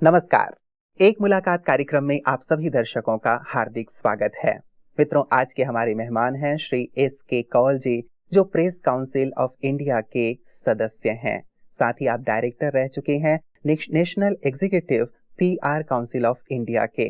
नमस्कार। एक मुलाकात कार्यक्रम में आप सभी दर्शकों का हार्दिक स्वागत है। मित्रों, आज के हमारे मेहमान हैं श्री एस.के. कौल जी, जो प्रेस काउंसिल ऑफ इंडिया के सदस्य हैं। साथ ही आप डायरेक्टर रह चुके हैं national executive PR council of India के।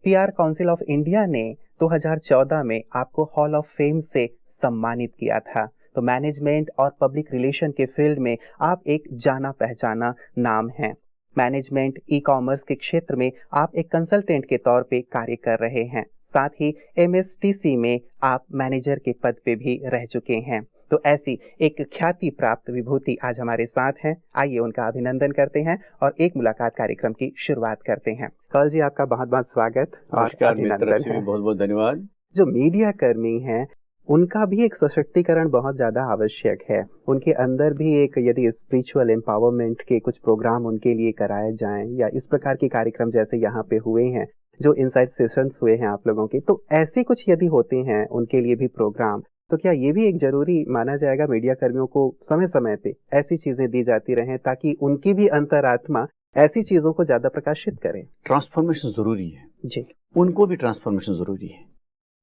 पीआर काउंसिल ऑफ इंडिया ने 2014 में आपको हॉल ऑफ फेम से सम्मानित किया था। तो मैनेजमेंट और पब्लिक रिलेशन के फील्ड में आप एक जाना पहचाना नाम हैं। मैनेजमेंट ई कॉमर्स के क्षेत्र में आप एक कंसल्टेंट के तौर पे कार्य कर रहे हैं। साथ ही एमएसटीसी में आप मैनेजर के पद पे भी रह चुके हैं। तो ऐसी एक ख्याति प्राप्त विभूति आज हमारे साथ हैं। आइए उनका अभिनंदन करते हैं और एक मुलाकात कार्यक्रम की शुरुआत करते हैं। कौल जी, आपका बहुत बहुत स्वागत और अभिनंदन है। बहुत बहुत धन्यवाद। जो मीडिया कर्मी हैं उनका भी एक सशक्तिकरण बहुत ज़्यादा आवश्यक है। उनके अंदर भी एक यदि स्पिरिचुअल एम्पावरमेंट के कुछ प्रोग्राम उनके लिए कराए जाएं या इस प्रकार के कार्यक्रम जैसे यहाँ पे हुए हैं, जो इनसाइट सेशंस हुए हैं आप लोगों के, तो ऐसे कुछ यदि होते हैं उनके लिए भी प्रोग्राम, तो क्या ये भी एक जरूरी माना जाएगा मीडिया कर्मियों को समय समय पे ऐसी चीज़ें दी जाती रहें ताकि उनकी भी अंतरात्मा ऐसी चीज़ों को ज़्यादा प्रकाशित करें? ट्रांसफॉर्मेशन ज़रूरी है जी, उनको भी ट्रांसफॉर्मेशन ज़रूरी है।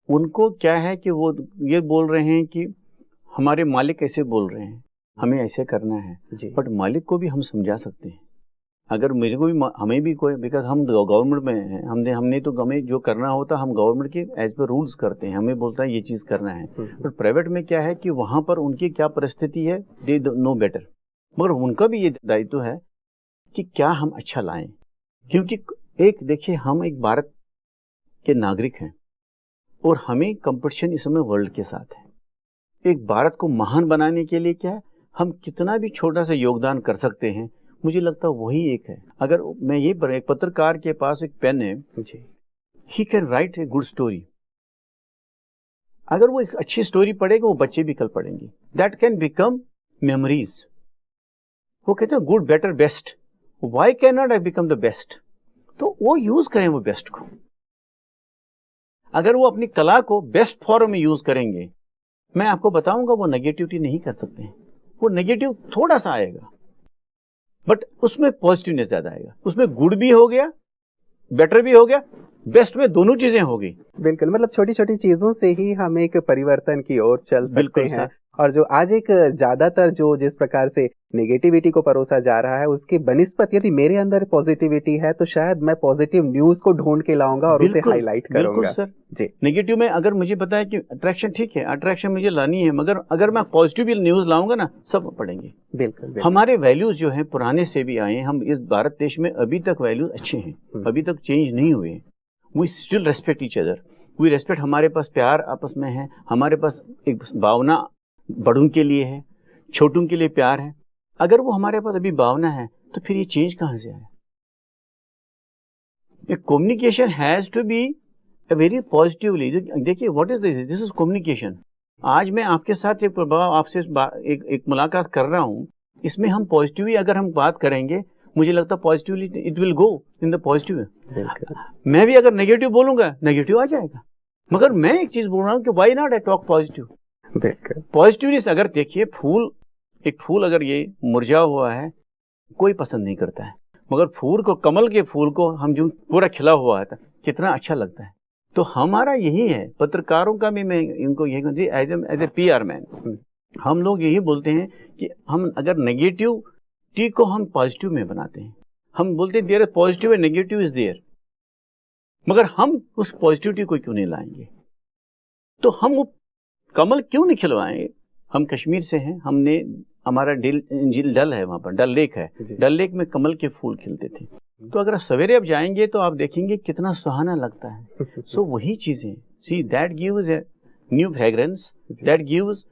उनको क्या है कि वो ये बोल रहे हैं कि हमारे मालिक ऐसे बोल रहे हैं, हमें ऐसे करना है, बट मालिक को भी हम समझा सकते हैं। अगर मेरे को भी हमें भी कोई, बिकॉज हम गवर्नमेंट में हैं, हमने तो हमें जो करना होता हम गवर्नमेंट के एज पर रूल्स करते हैं, हमें बोलता है ये चीज़ करना है। बट प्राइवेट में क्या है कि वहाँ पर उनकी क्या परिस्थिति है, दे नो बेटर, मगर उनका भी ये दायित्व है कि क्या हम अच्छा लाएं। क्योंकि एक देखिए, हम एक भारत के नागरिक हैं और हमें कंपटीशन इस समय वर्ल्ड के साथ है। एक भारत को महान बनाने के लिए क्या है, हम कितना भी छोटा सा योगदान कर सकते हैं, मुझे लगता है वही एक है। अगर मैं ये एक पत्रकार के पास एक पेन है, he can write a good story. अगर वो एक अच्छी स्टोरी पढ़ेगा, वो बच्चे भी कल पढ़ेंगे, दैट कैन बिकम मेमोरीज। वो कहते हैं good, better, best, why can not I become the best? तो वो यूज करें वो बेस्ट को। अगर वो अपनी कला को बेस्ट फॉर्म में यूज करेंगे, मैं आपको बताऊंगा वो नेगेटिविटी नहीं कर सकते हैं। वो नेगेटिव थोड़ा सा आएगा, बट उसमें पॉजिटिवनेस ज्यादा आएगा। उसमें गुड भी हो गया, बेटर भी हो गया, बेस्ट में दोनों चीजें हो गई। बिल्कुल, मतलब छोटी छोटी चीजों से ही हम एक परिवर्तन की ओर चल सकते हैं। और जो आज एक ज्यादातर जो जिस प्रकार से नेगेटिविटी को परोसा जा रहा है, उसके बनिस्पत यदि मेरे अंदर पॉजिटिविटी है तो शायद मैं पॉजिटिव न्यूज को ढूंढ के लाऊंगा और उसे हाईलाइट करूंगा। सर जी, नेगेटिव में अगर मुझे पता है कि अट्रैक्शन ठीक है, अट्रैक्शन मुझे लानी है, मगर अगर मैं पॉजिटिव न्यूज लाऊंगा ना, सब पढ़ेंगे। बिल्कुल। हमारे वैल्यूज जो है पुराने से भी आए हैं। हम इस भारत देश में अभी तक वैल्यूज अच्छे हैं, अभी तक चेंज नहीं हुए। We still respect each other, we respect. हमारे पास प्यार आपस में है, हमारे पास एक भावना बड़ों के लिए है, छोटों के लिए प्यार है। अगर वो हमारे पास अभी भावना है तो फिर ये चेंज कहां से आया? Communication has to be a very positively. देखिए, what is this? This is communication. आज मैं आपके साथ आपसे एक मुलाकात कर रहा हूं, इसमें हम पॉजिटिवली अगर हम बात करेंगे, मुझे लगता है positively it will go in the positive. मैं भी अगर नेगेटिव बोलूंगा, नेगेटिव आ जाएगा। मगर मैं एक चीज बोल रहा हूं कि why not I talk positive? Positiveness. अगर देखिए, एक फूल अगर ये मुरझा हुआ है, कोई पसंद नहीं करता है, मगर फूल को, कमल के फूल को हम जो पूरा खिला हुआ है कितना अच्छा लगता है। तो हमारा यही है, पत्रकारों का भी मैं इनको यही एज ए पीआर मैन, हम लोग यही बोलते हैं कि हम अगर नेगेटिविटी को हम पॉजिटिव में बनाते हैं, हम बोलते हैं there is positive and negative is there, मगर हम उस पॉजिटिविटी को क्यों नहीं लाएंगे? तो हम वो कमल क्यों नहीं खिलवाएंगे? हम कश्मीर से हैं, हमने हमारा डल है, वहां पर डल लेक है, डल लेक में कमल के फूल खिलते थे। तो अगर सवेरे आप जाएंगे तो आप देखेंगे कितना सुहाना लगता है। सो वही चीजें, see that gives a new fragrance, that gives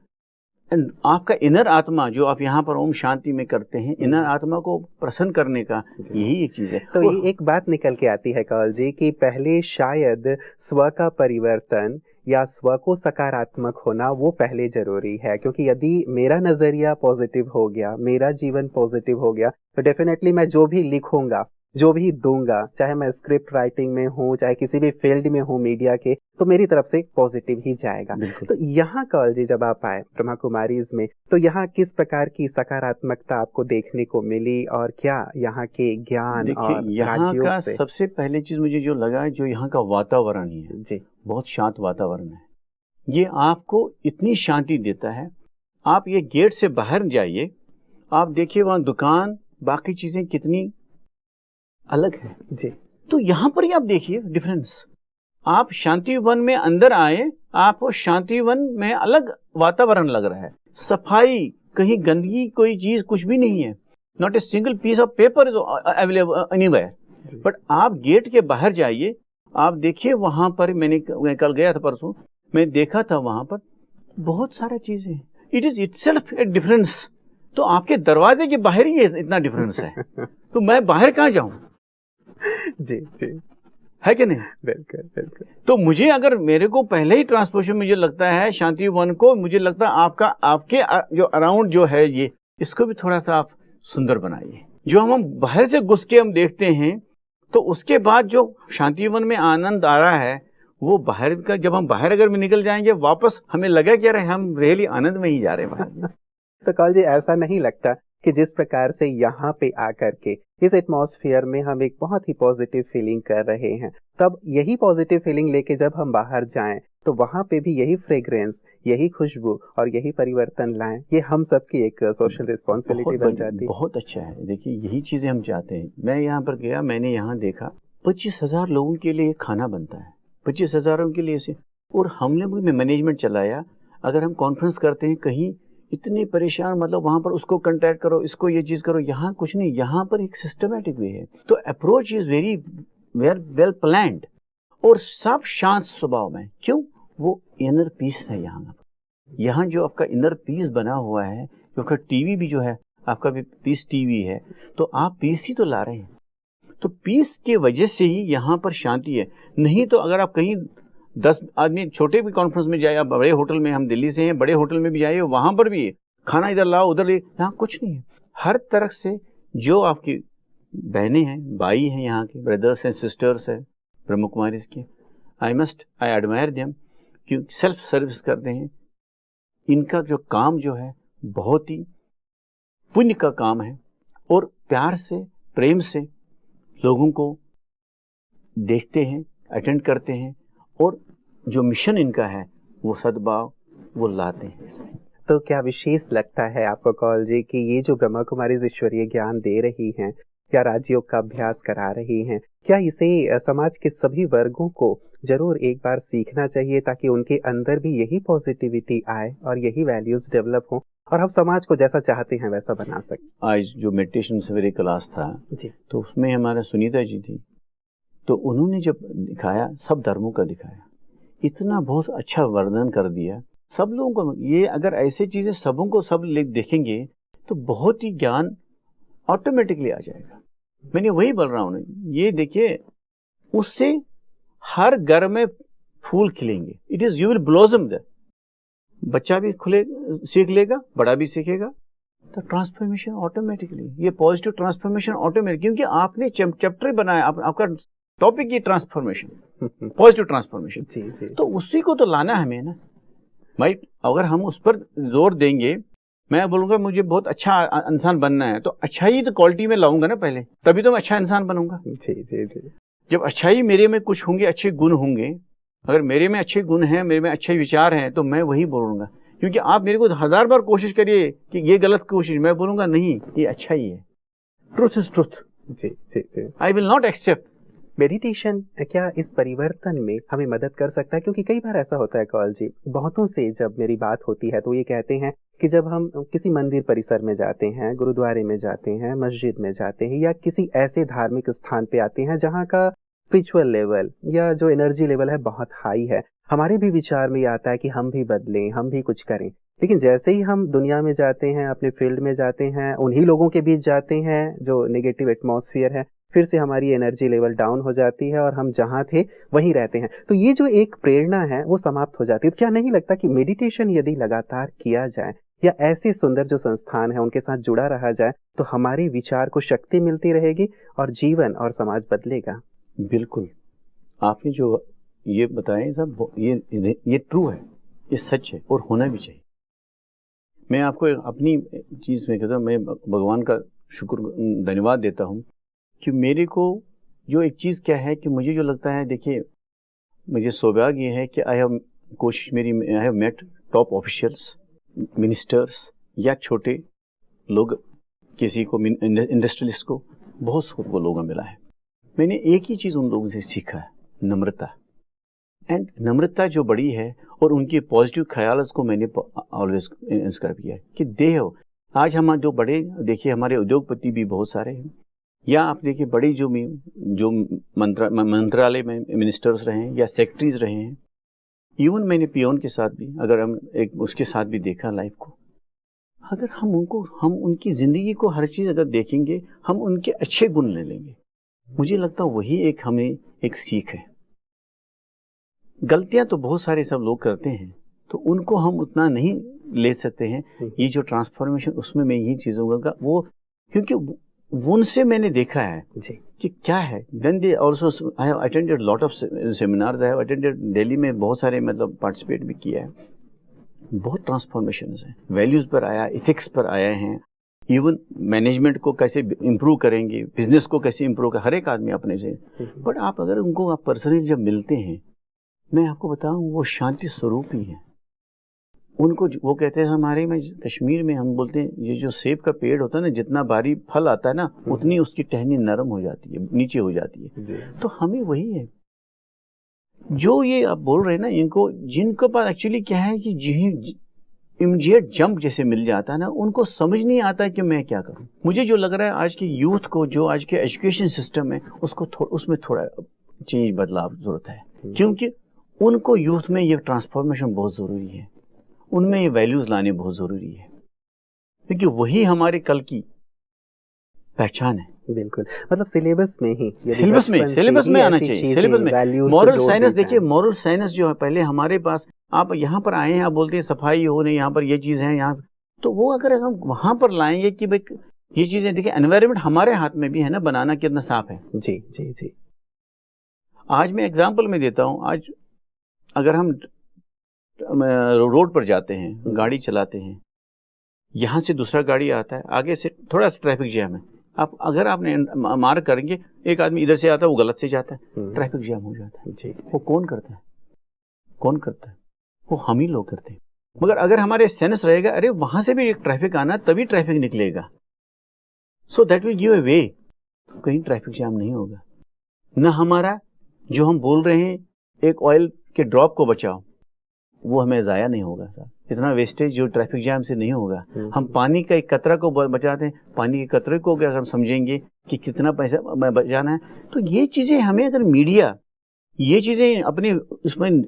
and आपका इनर आत्मा जो आप यहाँ पर ओम शांति में करते हैं, इनर आत्मा को प्रसन्न करने का यही एक चीज है। तो ये एक बात निकल के आती है कौल जी कि पहले शायद स्व का परिवर्तन या स्व को सकारात्मक होना वो पहले जरूरी है, क्योंकि यदि मेरा नजरिया पॉजिटिव हो गया, मेरा जीवन पॉजिटिव हो गया, तो डेफिनेटली मैं जो भी लिखूंगा, जो भी दूंगा, चाहे मैं स्क्रिप्ट राइटिंग में हूँ, चाहे किसी भी फील्ड में हूँ मीडिया के, तो मेरी तरफ से पॉजिटिव ही जाएगा। तो यहाँ कौल जी जब आप आए ब्रह्मा कुमारीज में, तो यहाँ किस प्रकार की सकारात्मकता आपको देखने को मिली और क्या यहाँ के ज्ञान और यहाँ का सबसे पहले चीज मुझे जो लगा, जो यहाँ का वातावरण ही है जी, बहुत शांत वातावरण है। ये आपको इतनी शांति देता है। आप ये गेट से बाहर जाइए, आप देखिए वहाँ दुकान, बाकी चीजें कितनी अलग है जी। तो यहाँ पर ही आप देखिए डिफरेंस। आप शांतिवन में अंदर आए, आपको शांतिवन में अलग वातावरण लग रहा है। सफाई, कहीं गंदगी कोई चीज कुछ भी नहीं है। Not a single piece of paper is available anywhere. But आप गेट के बाहर जाइए, आप देखिए वहां पर मैं कल गया था, परसों मैं देखा था वहां पर बहुत सारा चीजें। It is itself A difference. तो आपके दरवाजे के बाहर ही इतना डिफरेंस है, तो मैं बाहर कहाँ जाऊं? जी जी, है कि नहीं? बिल्कुल बिल्कुल। तो मुझे, अगर मेरे को पहले ही ट्रांसपोर्टेशन मुझे लगता है शांतिवन को, मुझे लगता है आपके जो अराउंड जो है ये, इसको भी थोड़ा सा आप सुंदर बनाइए। जो हम बाहर से घुस के हम देखते हैं, तो उसके बाद जो शांतिवन में आनंद आ रहा है, वो बाहर का, जब हम बाहर अगर में निकल जाएंगे वापस, हमें लगा क्या रहे हम रियली आनंद में ही जा रहे हैं बाहर। तो कौल जी ऐसा नहीं लगता कि जिस प्रकार से यहाँ पे आकर के इस एटमॉस्फेयर में हम एक बहुत ही पॉजिटिव फीलिंग कर रहे हैं, तब यही पॉजिटिव फीलिंग लेके जब हम बाहर जाएं तो वहाँ पे भी यही फ्रेग्रेंस, यही खुशबू और यही परिवर्तन लाएं, ये हम सबकी एक सोशल रिस्पॉन्सिबिलिटी बन जाती है। बहुत अच्छा है। देखिए यही चीजें हम चाहते हैं। मैं यहाँ पर गया, मैंने यहाँ देखा 25,000 लोगों के लिए खाना बनता है, 25,000 के लिए से, और हमने भी मैनेजमेंट चलाया। अगर हम कॉन्फ्रेंस करते हैं कहीं, इतने परेशान, मतलब वहां पर उसको कंटैक्ट करो, इसको ये चीज करो। यहाँ कुछ नहीं, यहाँ पर एक सिस्टमैटिक वे है। तो approach is very well planned और सब शांत स्वभाव में। क्यों? वो इनर पीस है यहाँ जो आपका इनर पीस बना हुआ है, क्योंकि टीवी भी जो है आपका भी पीस टीवी है, तो आप पीस ही तो ला रहे हैं। तो पीस के वजह से ही यहाँ पर शांति है। नहीं तो अगर आप कहीं 10 आदमी छोटे भी कॉन्फ्रेंस में जाए, आप बड़े होटल में, हम दिल्ली से हैं, बड़े होटल में भी जाइए, वहां पर भी खाना इधर लाओ उधर ले, यहाँ कुछ नहीं है। हर तरह से जो आपकी बहनें हैं, भाई हैं, यहाँ के ब्रदर्स हैं, सिस्टर्स हैं ब्रह्मा कुमारीज के, आई एडमायर देम, कि सेल्फ सर्विस करते हैं। इनका जो काम जो है बहुत ही पुण्य का काम है, और प्यार से, प्रेम से लोगों को देखते हैं, अटेंड करते हैं, और जो मिशन इनका है वो सद्भाव वो लाते हैं इसमें। तो क्या विशेष लगता है आपको कौल जी कि ये जो ब्रह्मा कुमारीज ईश्वरीय ज्ञान दे रही हैं, क्या राजयोग का अभ्यास करा रही हैं, क्या इसे समाज के सभी वर्गों को जरूर एक बार सीखना चाहिए, ताकि उनके अंदर भी यही पॉजिटिविटी आए और यही वैल्यूज डेवलप हो और हम समाज को जैसा चाहते हैं वैसा बना सकें? आज जो मेडिटेशन सवेरे क्लास था जी, तो उसमें हमारा सुनीता जी थी, तो उन्होंने जब दिखाया, सब धर्मों का दिखाया, इतना बहुत अच्छा वर्णन कर दिया सब लोगों को। ये अगर ऐसे चीजें सबों को सब देखेंगे तो बहुत ही ज्ञान ऑटोमेटिकली आ जाएगा। मैंने वही बोल रहा हूँ, ये देखिए, उससे हर घर में फूल खिलेंगे। It is you will blossom that. बच्चा भी सीख लेगा, बड़ा भी सीखेगा, तो ट्रांसफॉर्मेशन ऑटोमेटिकली, ये पॉजिटिव ट्रांसफॉर्मेशन ऑटोमेटिक, क्योंकि आपने चैप्टर बनाया, आपका टॉपिक ये ट्रांसफॉर्मेशन, पॉजिटिव ट्रांसफॉर्मेशन। जी। तो उसी को तो लाना है हमें ना भाई। अगर हम उस पर जोर देंगे, मैं बोलूंगा मुझे बहुत अच्छा इंसान बनना है, तो अच्छाई तो क्वालिटी में लाऊंगा ना पहले, तभी तो मैं अच्छा इंसान बनूंगा। जी। जब अच्छाई मेरे में कुछ होंगे, अच्छे गुण होंगे, अगर मेरे में अच्छे गुण हैं, मेरे में अच्छे विचार हैं, तो मैं वही बोलूंगा। क्योंकि आप मेरे को 1000 बार कोशिश करिए कि ये गलत कोशिश, मैं बोलूंगा नहीं, ये अच्छा ही है। Truth is truth. जी। I will not accept. Meditation क्या इस परिवर्तन में हमें मदद कर सकता है? क्योंकि कई बार ऐसा होता है कौल जी, बहुतों से जब मेरी बात होती है तो ये कहते हैं कि जब हम किसी मंदिर परिसर में जाते हैं, गुरुद्वारे में जाते हैं, मस्जिद में जाते हैं, या किसी ऐसे धार्मिक स्थान पे आते हैं जहाँ का स्पिरिचुअल लेवल या जो एनर्जी लेवल है बहुत हाई है, हमारे भी विचार में ये आता है कि हम भी बदलें, हम भी कुछ करें। लेकिन जैसे ही हम दुनिया में जाते हैं, अपने फील्ड में जाते हैं, उन्हीं लोगों के बीच जाते हैं जो नेगेटिव एटमॉस्फेयर है, फिर से हमारी एनर्जी लेवल डाउन हो जाती है और हम जहाँ थे वहीं रहते हैं। तो ये जो एक प्रेरणा है वो समाप्त हो जाती है। तो क्या नहीं लगता कि मेडिटेशन यदि लगातार किया जाए या ऐसी सुंदर जो संस्थान है उनके साथ जुड़ा रहा जाए तो हमारी विचार को शक्ति मिलती रहेगी और जीवन और समाज बदलेगा। बिल्कुल, आपने जो ये बताया सब ये ट्रू है, ये सच है और होना भी चाहिए। मैं आपको अपनी चीज़ में कहता हूँ, मैं भगवान का शुक्र धन्यवाद देता हूँ कि मेरे को जो एक चीज़ क्या है कि मुझे जो लगता है, देखिए मुझे सौभाग्य है कि I have met top officials, ministers या छोटे लोग, किसी को इंडस्ट्रियलिस्ट को, बहुत को लोगों मिला है। मैंने एक ही चीज़ उन लोगों से सीखा है, नम्रता। एंड नम्रता जो बड़ी है और उनके पॉजिटिव ख्याल को मैंने ऑलवेज इंस्क्राइब किया है कि देह आज हम जो बड़े, देखिए हमारे उद्योगपति भी बहुत सारे हैं, या आप देखिए बड़ी जो मंत्रालय में मिनिस्टर्स रहे हैं या सेक्रेटरीज रहे हैं, इवन मैंने पियोन के साथ भी, अगर हम एक उसके साथ भी देखा लाइफ को, अगर हम उनकी ज़िंदगी को हर चीज़ अगर देखेंगे, हम उनके अच्छे गुण ले लेंगे, मुझे लगता है वही एक हमें एक सीख है। गलतियां तो बहुत सारे सब लोग करते हैं, तो उनको हम उतना नहीं ले सकते हैं। ये जो ट्रांसफॉर्मेशन, उसमें मैं यही चीज़ों का वो, क्योंकि उनसे मैंने देखा है कि क्या है। Then they also, I have attended lot of seminars, I have attended Delhi में बहुत सारे, मतलब पार्टिसिपेट भी किया है। बहुत ट्रांसफॉर्मेशन है, वैल्यूज़ पर आया, इथिक्स पर आए हैं, इवन मैनेजमेंट को कैसे इम्प्रूव करेंगे, बिजनेस को कैसे इम्प्रूव कर, हर एक आदमी अपने से। बट आप अगर उनको आप पर्सनली जब मिलते हैं, मैं आपको बताऊं वो शांति स्वरूप ही है। उनको वो कहते हैं, हमारे में कश्मीर में हम बोलते हैं, ये जो सेब का पेड़ होता है ना, जितना भारी फल आता है ना, उतनी उसकी टहनी नरम हो जाती है, नीचे हो जाती है। तो हमें वही है जो ये आप बोल रहे हैं ना, इनको जिनको पास एक्चुअली क्या है कि इमीडिएट जंप जैसे मिल जाता है ना, उनको समझ नहीं आता कि मैं क्या करूं। मुझे जो लग रहा है आज के यूथ को, जो आज के एजुकेशन सिस्टम है, उसको उसमें थोड़ा चेंज, बदलाव जरूरत है, क्योंकि उनको यूथ में ये ट्रांसफॉर्मेशन बहुत ज़रूरी है, उनमें ये वैल्यूज़ लाने बहुत ज़रूरी है, क्योंकि वही हमारे कल की पहचान है। बिल्कुल, मतलब सिलेबस में ही, सिलेबस में आना चाहिए, सिलेबस में। मॉरल साइंस, देखिए मॉरल साइंस जो है, पहले हमारे पास, आप यहाँ पर आए हैं, आप बोलते हैं सफाई हो नहीं, यहाँ पर ये चीज़ है, यहाँ तो वो अगर हम वहाँ पर लाएंगे कि भाई ये चीज़ें, देखिए एनवायरनमेंट हमारे हाथ में भी है ना, बनाना कितना साफ है। जी जी जी। आज मैं एग्जाम्पल में देता हूँ, आज अगर हम रोड पर जाते हैं, गाड़ी चलाते हैं, यहाँ से दूसरा गाड़ी आता है, आगे से थोड़ा सा ट्रैफिक जैम है, अगर आपने मार्क करेंगे, एक आदमी इधर से आता है, वो गलत से जाता है, ट्रैफिक जैम हो जाता है। जी, वो कौन करता है? वो हम ही लोग करते हैं। मगर अगर हमारे सेंस रहेगा, अरे वहां से भी एक ट्रैफिक आना, तभी ट्रैफिक निकलेगा, so that will give a way, तो कहीं ट्रैफिक जैम नहीं होगा। न हमारा जो हम बोल रहे हैं एक ऑयल के ड्रॉप को बचाओ, वो हमें ज़ाया नहीं होगा साहब, इतना वेस्टेज जो ट्रैफिक जैम से नहीं होगा। हम पानी का एक कतरा को बचाते हैं, पानी के कतरे को अगर हम समझेंगे कि कितना पैसा बचाना है, तो ये चीज़ें हमें, अगर मीडिया ये चीज़ें अपने उसमें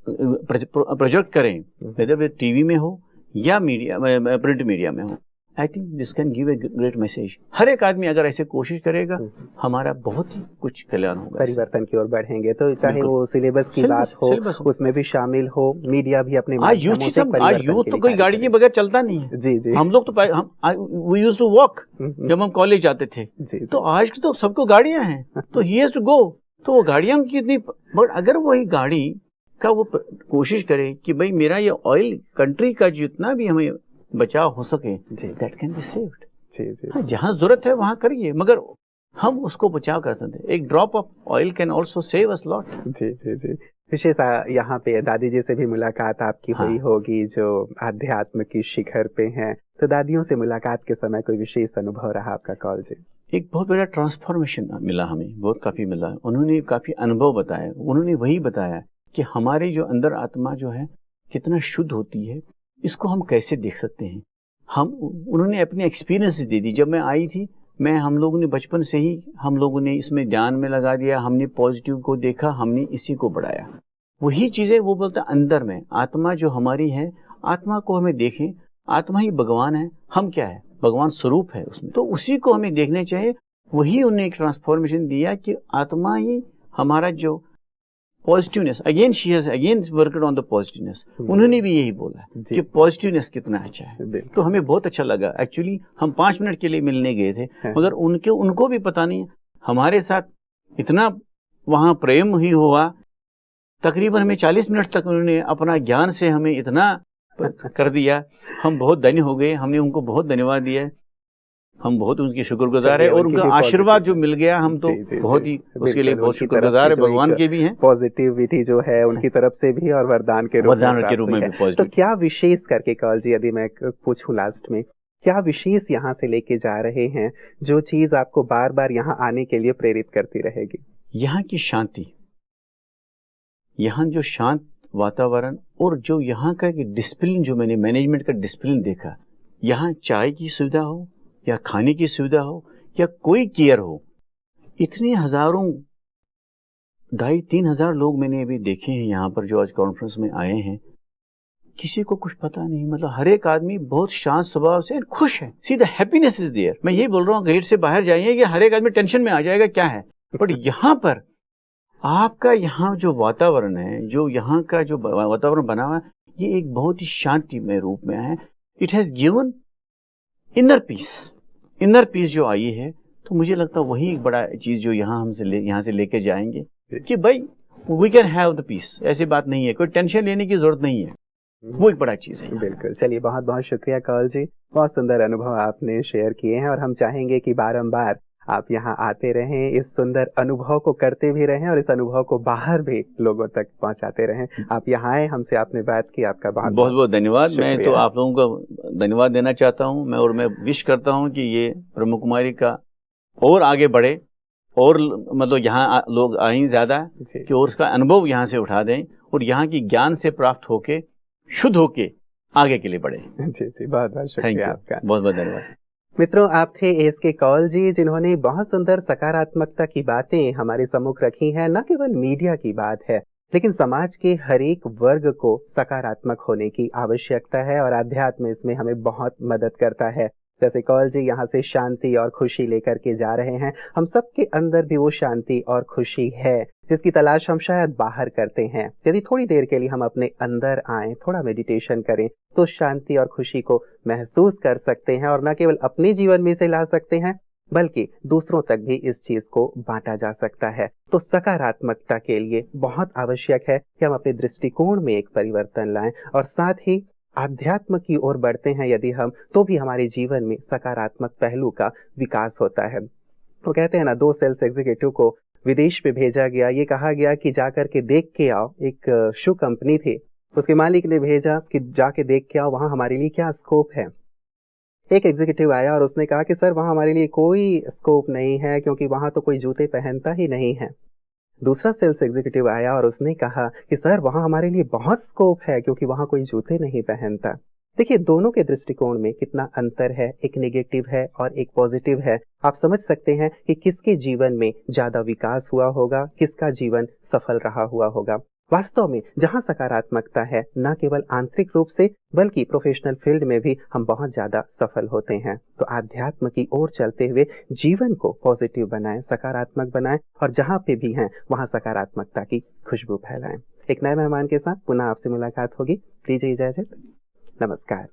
प्रोजेक्ट करें, वेदर टीवी में हो या मीडिया, प्रिंट मीडिया में हो, I think this can give a great message. हर एक आदमी अगर ऐसे कोशिश करेगा, हमारा बहुत ही कुछ कल्याण होगा, परिवर्तन की ओर बढ़ेंगे। तो चाहे वो सिलेबस की बात हो, उसमें भी शामिल हो, मीडिया भी अपने आज यूथ तो कोई गाड़ी के बगैर चलता नहीं है। जी जी। हम लोग तो वी यूज्ड टू वॉक जब हम कॉलेज जाते थे, तो आज तो सबको गाड़ियां हैं, तो ही हैज टू गो, तो वो गाड़ियां कितनी, बट अगर वही गाड़ी का वो कोशिश करे कि भाई मेरा ये ऑयल, कंट्री का जितना भी हमें बचाव हो सके, दैट कैन बी सेव्ड। जी जी। जहाँ जरूरत है वहाँ करिए, मगर हम उसको बचाव कर सकते हैं। एक drop of oil can also save us lot. जी जी जी। विशेष यहाँ पे दादी जी से भी मुलाकात आपकी हुई होगी, जो आध्यात्म की शिखर पे हैं, तो दादियों से मुलाकात के समय कोई विशेष अनुभव रहा आपका? कॉल जी, एक बहुत बड़ा ट्रांसफॉर्मेशन मिला हमें, बहुत काफ़ी मिला। उन्होंने काफ़ी अनुभव बताया, उन्होंने वही बताया कि हमारे जो अंदर आत्मा जो है कितना शुद्ध होती है, इसको हम कैसे देख सकते हैं। उन्होंने अपनी एक्सपीरियंस दे दी। जब मैं आई थी, हम लोगों ने बचपन से ही हम लोगों ने इसमें ध्यान में लगा दिया, हमने पॉजिटिव को देखा, हमने इसी को बढ़ाया। वही चीज़ें वो बोलते हैं, अंदर में आत्मा जो हमारी है, आत्मा को हमें देखें, आत्मा ही भगवान है, हम क्या है, भगवान स्वरूप है उसमें, तो उसी को हमें देखने चाहिए। वही उन्हें एक ट्रांसफॉर्मेशन दिया कि आत्मा ही हमारा जो positiveness, again she has again worked on the positiveness. उन्होंने भी यही बोला कि पॉजिटिवनेस कितना अच्छा है। तो हमें बहुत अच्छा लगा। एक्चुअली हम 5 मिनट के लिए मिलने गए थे, मगर उनको भी पता नहीं, हमारे साथ इतना वहाँ प्रेम ही हुआ, तकरीबन हमें 40 मिनट तक उन्होंने अपना ज्ञान से हमें इतना कर दिया, हम बहुत धन्य हो गए। हमने उनको बहुत धन्यवाद दिया है, हम बहुत उनके शुक्रगुजार है, और उनका आशीर्वाद जो मिल गया हम तो बहुत ही उसके लिए बहुत शुक्रगुजार है, भगवान के भी हैं। पॉजिटिविटी जो है उनकी तरफ से भी और वरदान के रूप में भी पॉजिटिव। तो क्या विशेष करके कौल जी, यदि मैं पूछूं लास्ट में, क्या विशेष यहाँ से लेके जा रहे हैं जो चीज आपको बार बार यहाँ आने के लिए प्रेरित करती रहेगी? यहाँ की शांति, यहाँ जो शांत वातावरण, और जो यहाँ का डिसिप्लिन, जो मैंने मैनेजमेंट का डिसिप्लिन देखा, यहाँ चाय की सुविधा हो या खाने की सुविधा हो या कोई केयर हो, इतने हजारों 2,500-3 हजार लोग मैंने अभी देखे हैं यहाँ पर जो आज कॉन्फ्रेंस में आए हैं, किसी को कुछ पता नहीं, मतलब हर एक आदमी बहुत शांत स्वभाव से खुश है। See the happiness is there. मैं यही बोल रहा हूँ, गेट से बाहर जाइए कि हर एक आदमी टेंशन में आ जाएगा क्या है, बट यहाँ पर आपका यहाँ जो वातावरण है, जो यहाँ का जो वातावरण बना हुआ है, ये एक बहुत ही शांतिमय रूप में है। It has given inner peace जो आई है, तो मुझे लगता है वही एक बड़ा चीज जो यहाँ से लेके जाएंगे कि भाई we can have the peace. ऐसी बात नहीं है, कोई टेंशन लेने की जरूरत नहीं है, वो एक बड़ा चीज है। बिल्कुल। चलिए, बहुत बहुत शुक्रिया कौल जी, बहुत सुंदर अनुभव आपने शेयर किए हैं, और हम चाहेंगे कि बारंबार आप यहाँ आते रहें, इस सुंदर अनुभव को करते भी रहें और इस अनुभव को बाहर भी लोगों तक पहुँचाते रहें। आप यहाँ आए, हमसे आपने बात की, आपका बहुत बहुत धन्यवाद। मैं तो आप लोगों को धन्यवाद देना चाहता हूँ, मैं विश करता हूँ कि ये ब्रह्म कुमारी का और आगे बढ़े, और मतलब यहाँ लोग आए ज़्यादा, कि और उसका अनुभव यहाँ से उठा दें, और यहाँ की ज्ञान से प्राप्त होके शुद्ध होके आगे के लिए बढ़े। जी, बहुत बहुत शुक्रिया आपका, बहुत बहुत धन्यवाद। मित्रों, आप थे एस.के. कौल जी, जिन्होंने बहुत सुंदर सकारात्मकता की बातें हमारे सम्मुख रखी हैं। न केवल मीडिया की बात है, लेकिन समाज के हर एक वर्ग को सकारात्मक होने की आवश्यकता है, और आध्यात्म इसमें हमें बहुत मदद करता है। जैसे कौल जी यहाँ से शांति और खुशी लेकर के जा रहे हैं, हम सबके अंदर भी वो शांति और खुशी है जिसकी तलाश हम शायद बाहर करते हैं। यदि थोड़ी देर के लिए हम अपने अंदर आएं, थोड़ा मेडिटेशन करें, तो शांति और खुशी को महसूस कर सकते हैं, और न केवल अपने जीवन में इसे ला सकते हैं, बल्कि दूसरों तक भी इस चीज को बांटा जा सकता है। तो सकारात्मकता के लिए बहुत आवश्यक है कि हम अपने दृष्टिकोण में एक परिवर्तन लाएं, और साथ ही आध्यात्म की ओर बढ़ते हैं यदि हम, तो भी हमारे जीवन में सकारात्मक पहलू का विकास होता है। तो कहते हैं ना, 2 सेल्स एग्जीक्यूटिव को विदेश पे भेजा गया, ये कहा गया कि जाकर के देख के आओ। एक शू कंपनी थी, उसके मालिक ने भेजा कि जाके देख के आओ वहाँ हमारे लिए क्या स्कोप है। एक एग्जीक्यूटिव आया और उसने कहा कि सर वहाँ हमारे लिए कोई स्कोप नहीं है, क्योंकि वहाँ तो कोई जूते पहनता ही नहीं है। दूसरा सेल्स एग्जीक्यूटिव आया और उसने कहा कि सर वहाँ हमारे लिए बहुत स्कोप है, क्योंकि वहाँ कोई जूते नहीं पहनता। देखिए, दोनों के दृष्टिकोण में कितना अंतर है, एक नेगेटिव है और एक पॉजिटिव है। आप समझ सकते हैं कि किसके जीवन में ज्यादा विकास हुआ होगा, किसका जीवन सफल रहा हुआ होगा। वास्तव में जहाँ सकारात्मकता है, न केवल आंतरिक रूप से बल्कि प्रोफेशनल फील्ड में भी हम बहुत ज्यादा सफल होते हैं। तो आध्यात्म की ओर चलते हुए जीवन को पॉजिटिव बनाएं, सकारात्मक बनाएं, और जहाँ पे भी हैं वहाँ सकारात्मकता की खुशबू फैलाएं। एक नए मेहमान के साथ पुनः आपसे मुलाकात होगी। दीजिए इजाजत, नमस्कार।